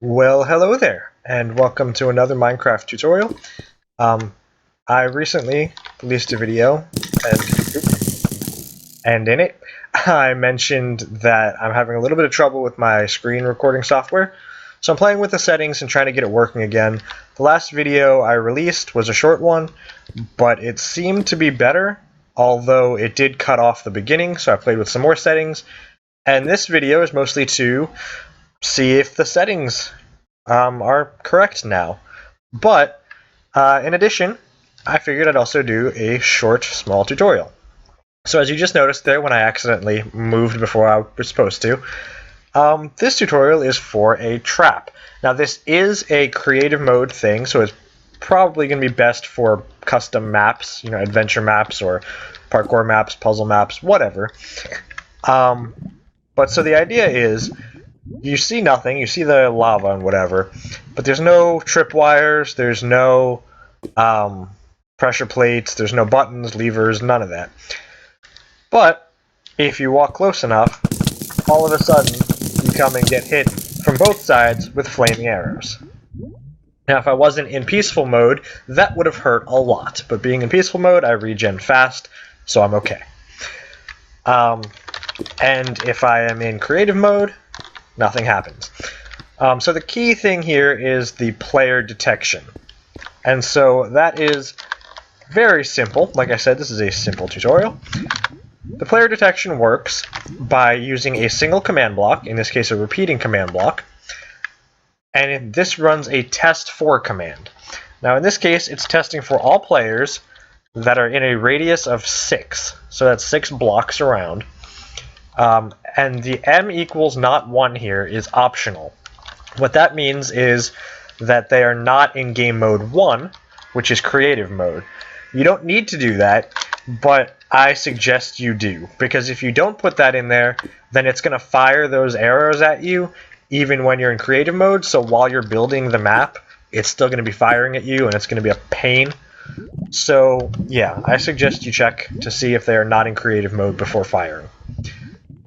Well, hello there, and welcome to another Minecraft tutorial. I recently released a video, and in it, I mentioned that I'm having a little bit of trouble with my screen recording software, so I'm playing with the settings and trying to get it working again. The last video I released was a short one, but it seemed to be better, although it did cut off the beginning, so I played with some more settings, and this video is mostly to see if the settings are correct now. But in addition, I figured I'd also do a short, small tutorial. So as you just noticed there when I accidentally moved before I was supposed to, this tutorial is for a trap. Now this is a creative mode thing, so it's probably going to be best for custom maps, adventure maps or parkour maps, puzzle maps, whatever. But so the idea is, you see nothing, you see the lava and whatever, but there's no tripwires, there's no pressure plates, there's no buttons, levers, none of that. But if you walk close enough, all of a sudden you come and get hit from both sides with flaming arrows. Now if I wasn't in peaceful mode, that would have hurt a lot, but being in peaceful mode, I regen fast, so I'm okay. And if I am in creative mode, nothing happens. So the key thing here is the player detection. And so that is very simple. Like I said, this is a simple tutorial. The player detection works by using a single command block, in this case a repeating command block, and this runs a test4 command. Now in this case, it's testing for all players that are in a radius of 6. So that's 6 blocks around. And the m equals not 1 here is optional. What that means is that they are not in game mode 1, which is creative mode. You don't need to do that, but I suggest you do, because if you don't put that in there, then it's going to fire those arrows at you even when you're in creative mode, so while you're building the map, it's still going to be firing at you and it's going to be a pain. So yeah, I suggest you check to see if they are not in creative mode before firing.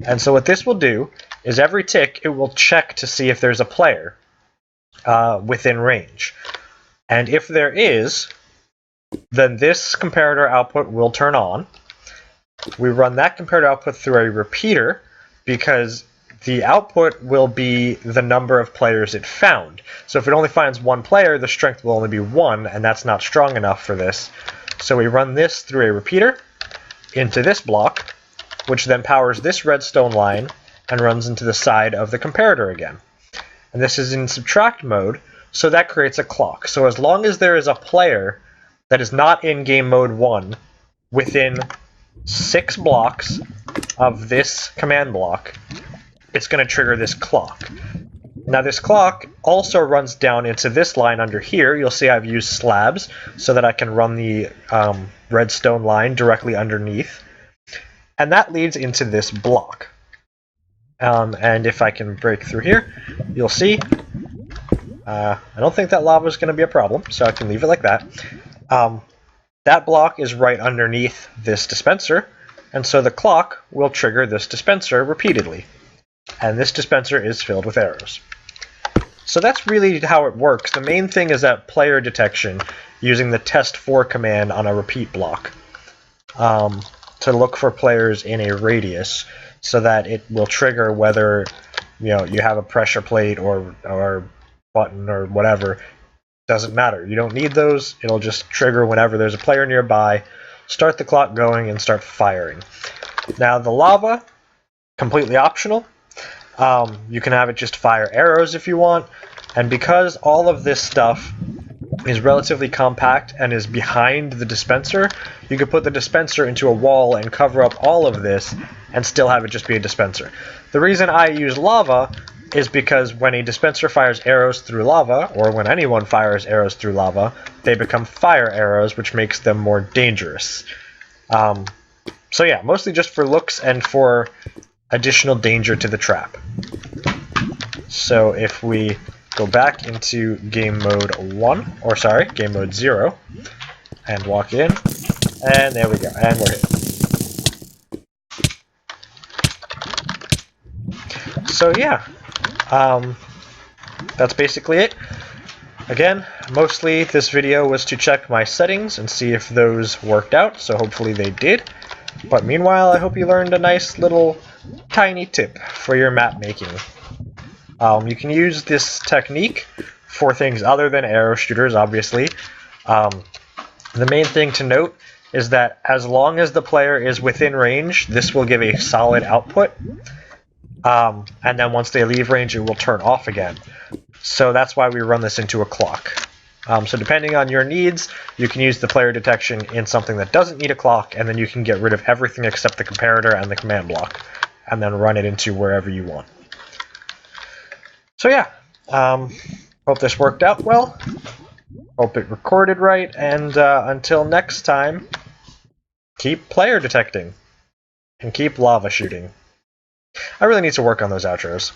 And so what this will do is every tick it will check to see if there's a player within range. And if there is, then this comparator output will turn on. We run that comparator output through a repeater because the output will be the number of players it found. So if it only finds one player, the strength will only be 1, and that's not strong enough for this. So we run this through a repeater into this block, which then powers this redstone line and runs into the side of the comparator again. And this is in subtract mode, so that creates a clock. So as long as there is a player that is not in game mode 1 within 6 blocks of this command block, it's going to trigger this clock. Now this clock also runs down into this line under here. You'll see I've used slabs so that I can run the redstone line directly underneath. And that leads into this block. And if I can break through here, you'll see I don't think that lava is going to be a problem, so I can leave it like that. That block is right underneath this dispenser, and so the clock will trigger this dispenser repeatedly. And this dispenser is filled with arrows. So that's really how it works. The main thing is that player detection using the test4 command on a repeat block. To look for players in a radius so that it will trigger whether you have a pressure plate or button or whatever. Doesn't matter. You don't need those. It'll just trigger whenever there's a player nearby, start the clock going, and start firing. Now the lava, completely optional. You can have it just fire arrows if you want, and because all of this stuff is relatively compact and is behind the dispenser, you could put the dispenser into a wall and cover up all of this and still have it just be a dispenser. The reason I use lava is because when a dispenser fires arrows through lava, or when anyone fires arrows through lava, they become fire arrows, which makes them more dangerous. So yeah, mostly just for looks and for additional danger to the trap. So if we go back into game mode 0, and walk in, and there we go, and we're hit. So yeah, that's basically it. Again, mostly this video was to check my settings and see if those worked out, so hopefully they did. But meanwhile, I hope you learned a nice little tiny tip for your map making. You can use this technique for things other than arrow shooters, obviously. The main thing to note is that as long as the player is within range, this will give a solid output. And then once they leave range, it will turn off again. So that's why we run this into a clock. So depending on your needs, you can use the player detection in something that doesn't need a clock, and then you can get rid of everything except the comparator and the command block, and then run it into wherever you want. So yeah, hope this worked out well. Hope it recorded right, and until next time, keep player detecting, and keep lava shooting. I really need to work on those outros.